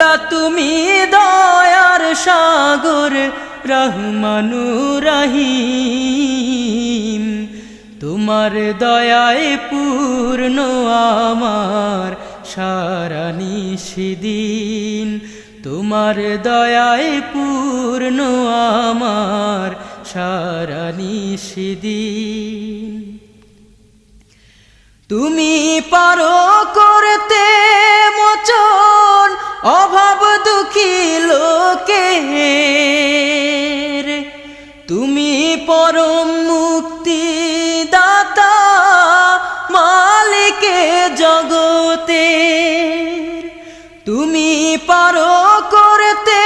খোদা তুমি দয়ার সাগর রহমানুর রহিম, তোমার দয়ায় পূর্ণ আমার সারা নিশিদিন, তোমার দয়ায় পূর্ণ আমার সারা নিশিদিন। তুমি পারো করতে মোচন অভাব দুঃখী লোকের, তুমি পরম মুক্তি দাতা মালিকে জগতের, তুমি পারো করতে